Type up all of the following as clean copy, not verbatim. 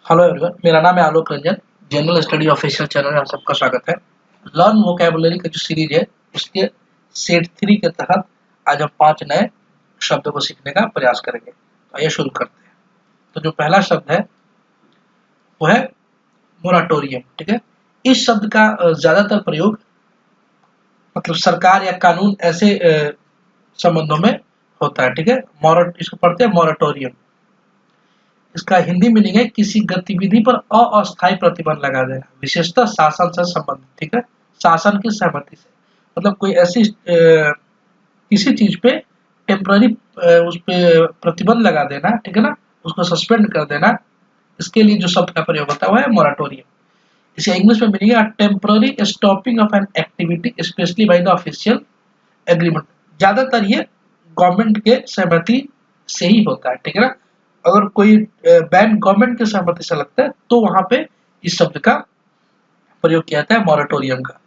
Hello everyone, मेरा नाम है Alok Ranjan. General study official channel में आप सबका स्वागत है। लर्न वोकैबुलरी का जो सीरीज है उसके सेट 3 के तहत आज हम 5 नए शब्दों को सीखने का प्रयास करेंगे। तो आइए शुरू करते हैं। तो जो पहला शब्द है वो है मोराटोरियम। ठीक है, इस शब्द का ज्यादातर प्रयोग मतलब सरकार या कानून ऐसे संबंधों में होता है। ठीक है, इसको पढ़ते हैं मोराटोरियम। इसका हिंदी मीनिंग है किसी गतिविधि पर अस्थायी प्रतिबंध लगा देना, विशेषतः शासन से संबंधित। ठीक है, शासन की सहमति से, मतलब कोई ऐसी किसी चीज पे टेम्पररी उस पे प्रतिबंध लगा देना। ठीक है ना, उसको सस्पेंड कर देना। इसके लिए जो शब्द का प्रयोग होता है वो है मोराटोरियम। इसे इंग्लिश में मीनिंग है temporary stopping of an activity specially by the official agreement. ज्यादातर ये गवर्नमेंट के सहमति से ही होता है। ठीक है ना, अगर कोई बैन गवर्नमेंट की सहमति से लगता है तो वहां पे इस शब्द का प्रयोग किया जाता है मोराटोरियम का।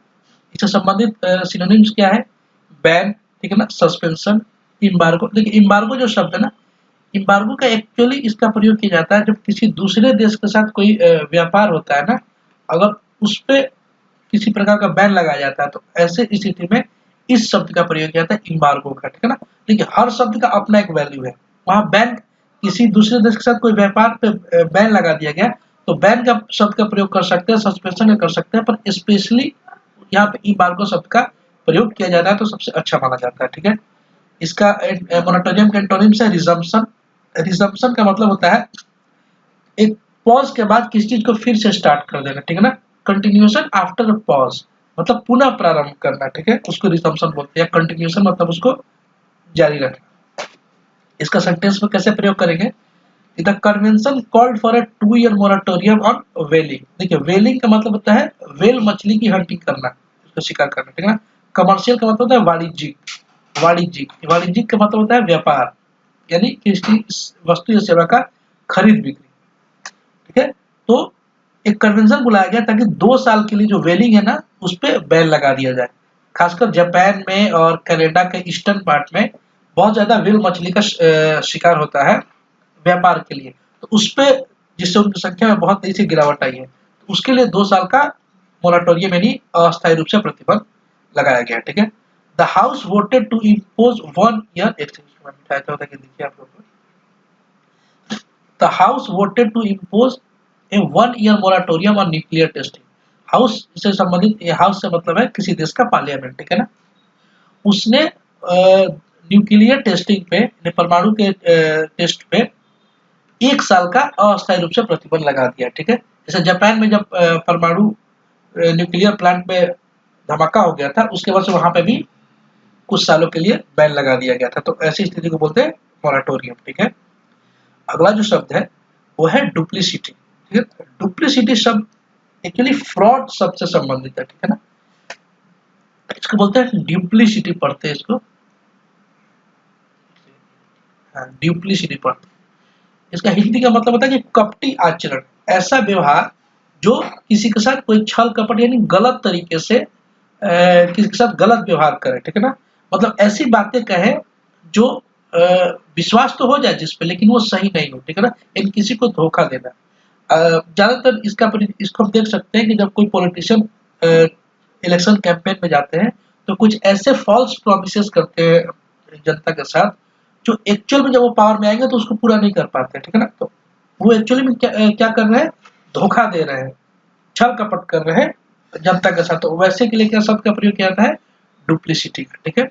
इससे संबंधित सिनोनिम्स क्या है? बैन, ठीक है ना, सस्पेंशन, इम्बार्गो। देखिए इम्बार्गो जो शब्द है ना, इम्बार्गो का एक्चुअली इसका प्रयोग किया जाता है जब किसी दूसरे देश के साथ कोई व्यापार होता है ना, अगर उस पे किसी प्रकार का बैन लगाया जाता है तो ऐसे स्थिति में इस शब्द का प्रयोग किया जाता है इम्बार्गो का। ठीक है ना, देखिए हर शब्द का अपना एक वैल्यू है। वहां बैन, किसी दूसरे देश के साथ कोई व्यापार पे बैन लगा दिया गया तो बैन का शब्द का प्रयोग कर सकते हैं, सस्पेंशन का कर सकते हैं, पर स्पेशली यहाँ पे इम्बार्गो शब्द का प्रयोग किया जाता है तो सबसे अच्छा माना जाता है। ठीक है, इसका मोराटोरियम के एंटोनिम्स है रिजम्पशन। रिजम्पशन का मतलब होता है एक पॉज के बाद किसी चीज को फिर से स्टार्ट कर देना। ठीक है ना, कंटिन्यूएशन आफ्टर पॉज, मतलब पुनः प्रारंभ करना। ठीक है, उसको रिजम्पशन बोलते हैं। कंटिन्यूएशन मतलब उसको जारी रखना। इसका सेंटेंस में कैसे प्रयोग करेंगे? The convention called for a 2 year moratorium on whaling. देखिए वेलिंग का मतलब होता है वेल मछली की हंटिंग करना, उसको शिकार करना। ठीक है ना, कमर्शियल का मतलब होता है वाणिज्यिक। वाणिज्यिक वाणिज्यिक का मतलब होता है व्यापार, यानी किसी वस्तु या सेवा का खरीद बिक्री। ठीक है, तो एक कन्वेंशन बुलाया गया ताकि 2 साल के लिए जो वेलिंग है ना उस पर बैन लगा दिया जाए। खासकर जापान में और कनाडा के ईस्टर्न पार्ट में बहुत ज्यादा व्हेल मछली का शिकार होता है व्यापार के लिए, तो उस पे जिससे उनकी संख्या में बहुत तेजी से गिरावट आई है, तो उसके लिए 2 साल का मोराटोरियम यानी अस्थायी रूप से प्रतिबंध लगाया गया। ठीक है, the house voted to impose 1 year देखिए आप लोग, the house voted to impose a 1 year moratorium on nuclear testing. House से संबंधित, हाउस से मतलब है किसी देश का पार्लियामेंट। ठीक है ना, उसने न्यूक्लियर टेस्टिंग पे, परमाणु के टेस्ट पे 1 साल का अस्थायी रूप से प्रतिबंध लगा दिया। ठीक है, जैसे जापान में जब परमाणु न्यूक्लियर प्लांट में धमाका हो गया था उसके बाद से वहां पे भी कुछ सालों के लिए बैन लगा दिया गया था, तो ऐसी स्थिति को बोलते हैं मोराटोरियम। ठीक है, अगला जो शब्द है वो है डुप्लीसिटी। ठीक है, डुप्लीसिटी शब्द एक्चुअली फ्रॉड शब्द से संबंधित है। ठीक है ना, इसको बोलते हैं ड्यूप्लीसिटी, पढ़ते हैं इसको, ड्यूप्लीसिटी पढ़ते हैं। इसका हिंदी का मतलब होता है कि कपटी आचरण, ऐसा व्यवहार जो किसी के साथ कोई छल कपट यानी गलत तरीके से किसी के साथ गलत व्यवहार करे। ठीक है ना, मतलब ऐसी बातें कहे जो विश्वास तो हो जाए जिस पे, लेकिन वो सही नहीं हो। ठीक है ना, इन किसी को धोखा देना। ज्यादातर इसको हम देख सकते हैं कि जब कोई पॉलिटिशियन इलेक्शन कैंपेन में जाते हैं तो कुछ ऐसे फॉल्स प्रोमिसेस करते हैं जनता के साथ जो एक्चुअल में जब वो पावर में आएंगे तो उसको पूरा नहीं कर पाते। ठीक है ना, तो वो एक्चुअली में क्या कर रहे हैं? धोखा दे रहे हैं, छल कपट कर रहे हैं जनता के साथ। तो वैसे के लिए क्या शब्द का प्रयोग किया जाता है? डुप्लीसिटी का। ठीक है,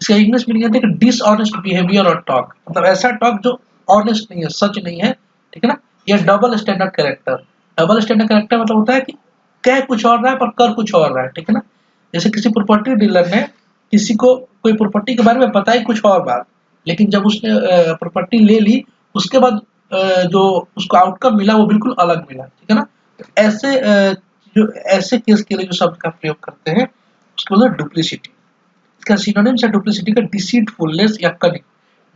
इसका इंग्लिश मीनिंग है डिसऑनेस्ट बिहेवियर और टॉक, मतलब ऐसा टॉक जो ऑनेस्ट नहीं है, सच नहीं है। ठीक है ना, ये double standard character. Double standard character मतलब होता है कि कह कुछ और रहा है पर कर कुछ और रहा है। ठीक है ना, जैसे किसी प्रॉपर्टी डीलर ने किसी को कोई प्रॉपर्टी के बारे में बताई कुछ और बात, लेकिन जब उसने प्रॉपर्टी ले ली उसके बाद जो उसको आउटकम मिला वो बिल्कुल अलग मिला। ठीक है ना, तो ऐसे जो ऐसे केस के लिए जो शब्द का प्रयोग करते हैं उसको बोलते हैं डुप्लीसिटी। इसका सिनोनिम्स है डुप्लीसिटी का डिसीटफुलनेस या कनिंग।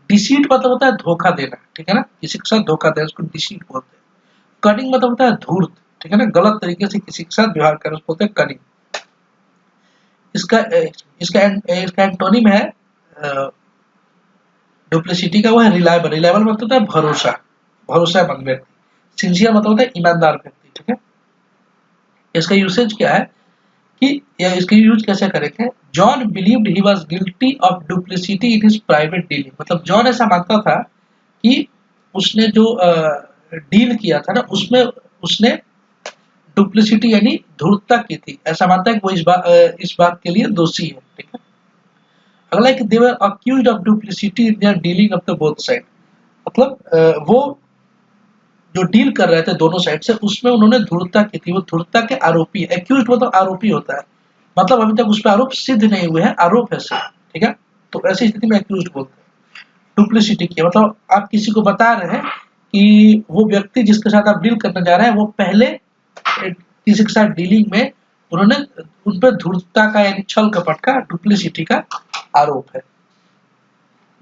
डिसीट मतलब होता है धोखा देना। ठीक है ना, किसी के साथ धोखा देना उसको डिसीट बोलते हैं। कनिंग मतलब होता है धूर्त। ठीक है ना, गलत तरीके से किसी के साथ व्यवहार करना उसको बोलते हैं कनिंग। इसका इसका इसका एंटोनिम है डुप्लीसिटी का, वो है रिलायबल। रिलायबल मतलब होता है भरोसा, भरोसेमंद व्यक्ति। सिंसियर मतलब होता है ईमानदार व्यक्ति, ठीक है। इसका यूसेज क्या है कि या इसका यूज कैसे करेंगे, John believed he was guilty of duplicity in his private dealing, मतलब जॉन ऐसा मानता था कि उसने जो डील किया था ना उसमें उसने डुप्लिसिटी यानी धूर्तता की थी, ऐसा मानता है कि वो इस बात के लिए दोषी है, ठीक है। अगला है कि they were accused of duplicity in their dealing of the both side, मतलब वो जो डील कर रहे थे दोनों साइड से उसमें उन्होंने धूर्तता की थी, वो धूर्तता के आरोपी है। एक्यूज्ड मतलब आरोपी होता है, मतलब अभी तक उस पर आरोप सिद्ध नहीं हुए हैं, आरोप है सिर्फ, ठीक है। तो ऐसी स्थिति में एक्यूज्ड बोलते हैं। डुप्लिसिटी की मतलब आप किसी को बता रहे हैं कि वो व्यक्ति जिसके साथ आप डील करने जा रहे हैं वो पहले किसी के साथ डीलिंग में उन्होंने उन पर धूर्तता का यानी छल कपट का, डुप्लिसिटी का आरोप है।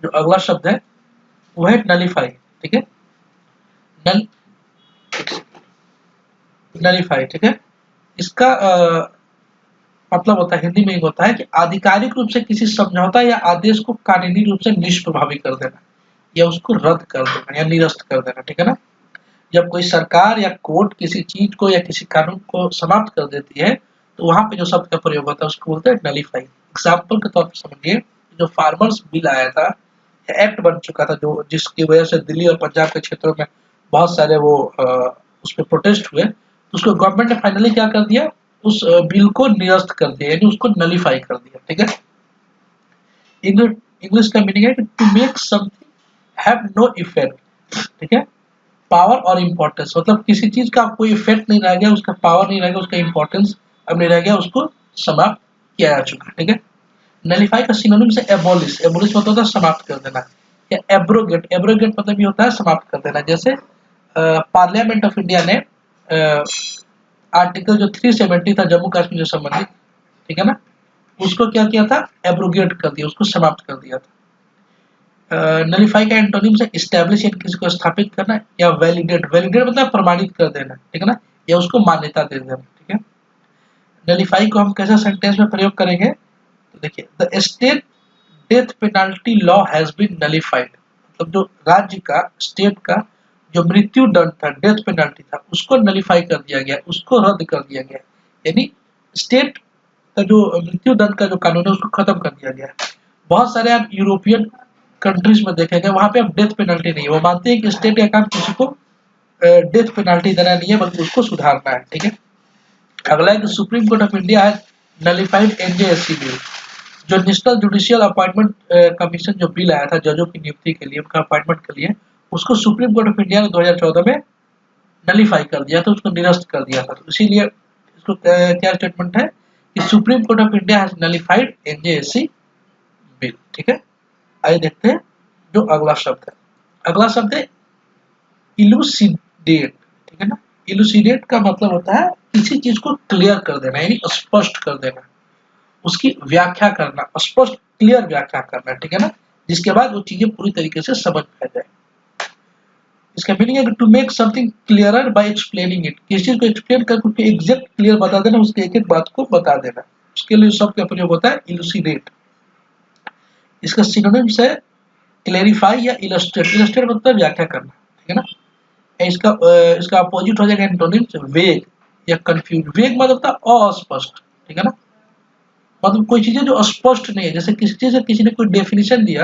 जो अगला शब्द है वो है नलीफाई, ठीक है। नल नलीफाई, ठीक है। इसका मतलब होता है, हिंदी में होता है कि आधिकारिक रूप से किसी समझौता या आदेश को कानूनी रूप से निष्प्रभावी कर देना या उसको रद्द कर देना या निरस्त कर देना, ठीक है ना। जब कोई सरकार या कोर्ट किसी चीज को या किसी कानून को समाप्त कर देती है तो वहां पे जो शब्द का प्रयोग होता है उसको बोलते हैं नलीफाई। एग्जाम्पल के तौर पर समझिए, जो फार्मर्स बिल आया था, एक्ट बन चुका था, जो जिसकी वजह से दिल्ली और पंजाब के क्षेत्रों में बहुत सारे वो उस पर प्रोटेस्ट हुए, तो उसको गवर्नमेंट ने फाइनली क्या कर दिया, उस बिल को निरस्त कर दिया यानी उसको नलीफाई कर दिया, ठीक है। इंग्लिश का मीनिंग है to make something have no effect, ठीक है। पावर और इम्पोर्टेंस, मतलब किसी चीज का कोई इफेक्ट नहीं रह गया, उसका पावर नहीं रह गया, उसका इम्पोर्टेंस अब नहीं रह गया, उसको समाप्त किया जा चुका, ठीक है। नलीफाई का सिनोनिम से एबोलिश, एबोलिश मतलब होता है समाप्त कर देना, या एब्रोगेट, एब्रोगेट मतलब ये होता है समाप्त कर देना। जैसे पार्लियामेंट ऑफ इंडिया ने आर्टिकल जो 370 था जम्मू कश्मीर से संबंधित, ठीक है ना, उसको क्या किया था, एब्रोगेट कर दिया, उसको समाप्त कर दिया था। नलीफाई का एंटोनिम से इस्टेब्लिश यानी किसी को स्थापित करना, या वैलिडेट, वैलिडेट मतलब प्रमाणित कर देना, ठीक है ना, या उसको मान्यता दे देना, ठीक है। नलीफाई को हम कैसे सेंटेंस में प्रयोग करेंगे, तो देखिए, the state death penalty law has been nullified, मतलब जो राज्य का, स्टेट का जो मृत्यु दंड था, डेथ पेनल्टी था, उसको नलीफाई कर दिया गया, उसको रद्द कर दिया गया, यानी स्टेट का जो मृत्यु दंड का जो कानून है उसको खत्म कर दिया गया। बहुत सारे आप यूरोपियन कंट्रीज में देखेंगे वहां पे अब डेथ पेनल्टी नहीं है, वो मानते हैं कि स्टेट का काम किसी को डेथ पेनल्टी देना नहीं है बल्कि उसको सुधारना है, ठीक है। अगला है कि supreme court of India has nullified NJSC bill, जो नेशनल जुडिशियल अपॉइंटमेंट कमीशन जो बिल आया था जजों की नियुक्ति के लिए, उनका अपॉइंटमेंट के लिए, उसको सुप्रीम कोर्ट ऑफ इंडिया ने 2014 में नलीफाई कर दिया था, उसको निरस्त कर दिया था। तो इसीलिए इसको क्या स्टेटमेंट है कि supreme court of India has nullified NJSC bill, ठीक है। आइए देखते हैं जो अगला शब्द है। अगला शब्द है इलुसिडेट, ठीक है ना। इलुसिडेट का मतलब होता है किसी चीज को क्लियर कर देना यानी स्पष्ट कर देना, उसकी व्याख्या करना, स्पष्ट क्लियर व्याख्या करना, ठीक है ना, जिसके बाद वो चीजें पूरी तरीके से समझ में आ जाए। इसका मीनिंग है कि to make something clearer by explaining it, किसी चीज को एक्सप्लेन करके उसको एग्जैक्ट क्लियर बता देना, उसके एक एक बात को बता देना, उसके लिए शब्द का प्रयोग होता है इलुसिडेट। इसका सिनोनिम्स है क्लेरिफाई या इलस्ट्रेट, इलस्ट्रेट मतलब व्याख्या करना, ठीक है ना। इसका अपोजिट हो जाएगा एंटोनिम्स वेग या कंफ्यूज, वेग मतलब होता है अस्पष्ट, ठीक है ना, मतलब कोई चीजें जो स्पष्ट नहीं है, जैसे किसी चीज से किसी ने कोई डेफिनेशन दिया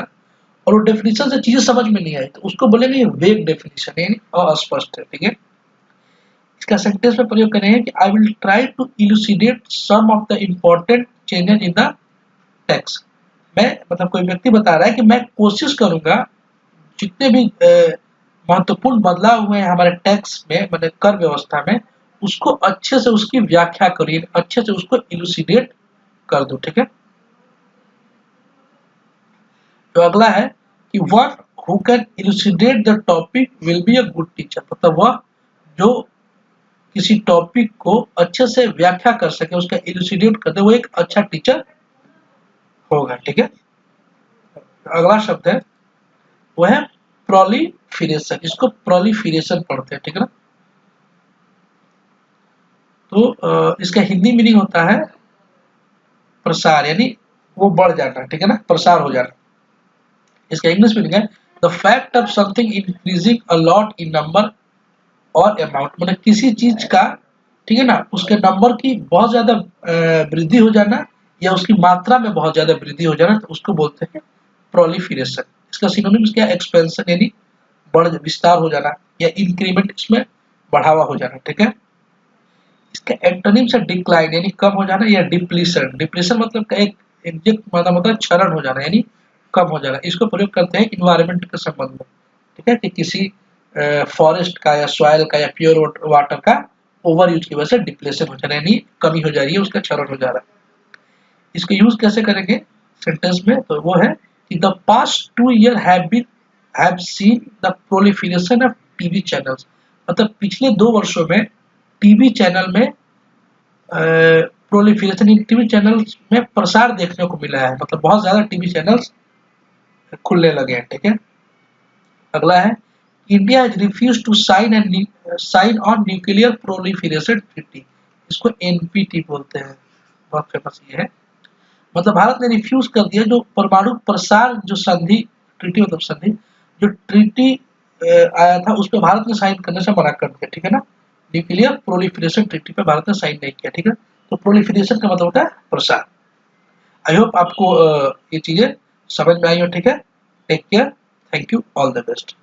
और वो डेफिनेशन से चीजें समझ में नहीं आई तो उसको बोलेंगे ये वेग डेफिनेशन है यानी अस्पष्ट है, ठीक है। इसका सेंटेंस में प्रयोग करेंगे कि I will try to elucidate some of the important changes in the text, मैं मतलब कोई व्यक्ति बता रहा है कि मैं कोशिश करूंगा जितने भी महत्वपूर्ण बदलाव हुए हैं हमारे टैक्स में, मतलब कर व्यवस्था में, उसको अच्छे से उसकी व्याख्या करिए, अच्छे से उसको इलुसिडेट कर दो, ठीक है। तो अगला है कि one who can elucidate the topic will be a good teacher, मतलब वह जो किसी टॉपिक को अच्छे से व्याख्या कर सके, उसका इलुसिडेट कर दे, वो एक अच्छा टीचर होगा, ठीक है। अगला शब्द है वो है प्रोलिफेरेशन, इसको प्रोलिफेरेशन पढ़ते हैं, ठीक है ना। तो इसका हिंदी मीनिंग होता है प्रसार, यानी वो बढ़ जाना, ठीक है ना, प्रसार हो जाना। इसका इंग्लिश मीनिंग है the fact of something increasing a lot in number और अमाउंट, मतलब किसी चीज का, ठीक है ना, उसके नंबर की बहुत ज्यादा वृद्धि हो जाना या उसकी मात्रा में बहुत ज्यादा वृद्धि हो जाना, तो उसको बोलते हैं प्रोलिफरेशन। इसका सिनोनिम्स क्या है? एक्सपेंशन यानी बढ़ विस्तार हो जाना, या इंक्रीमेंट इसमें बढ़ावा हो जाना, ठीक है। इसका एंटोनिम्स है डिक्लाइन यानी कम हो जाना, या डिप्लीशन। डिप्लीशन मतलब एक एग्जैक्ट मतलब क्षरण हो जाना यानी कम हो जाना। इसको प्रयोग करते हैं इन्वायरमेंट के संबंध में, ठीक है, कि किसी फॉरेस्ट का या सॉइल का या प्योर वाटर का ओवर यूज की वजह से डिप्लेशन हो जाना यानी कमी हो जा रही है, उसका क्षरण हो जा रहा है। इसको यूज कैसे करेंगे सेंटेंस में? तो वो है कि the past 2 year have seen the proliferation of TV channels. मतलब पिछले 2 वर्षों में टीवी चैनल में प्रोलिफरेशन, टीवी चैनल्स में प्रसार देखने को मिला है, मतलब बहुत ज्यादा टीवी चैनल्स खुलने लगे हैं, ठीक है। अगला है India has refuse to sign on nuclear proliferation treaty. इसको एनपीटी बोलते हैं, बहुत फेमस ये है। मतलब भारत ने रिफ्यूज कर दिया जो परमाणु प्रसार जो संधि, ट्रीटी मतलब संधि, जो ट्रीटी आया था उस पर भारत ने साइन करने से मना कर दिया, ठीक है ना। न्यूक्लियर प्रोलिफरेशन ट्रीटी पे भारत ने साइन नहीं किया, ठीक है। तो प्रोलिफरेशन का मतलब होता है प्रसार। आई होप आपको ये चीजें समझ में आई हो, ठीक है। Take care, thank you, all the best.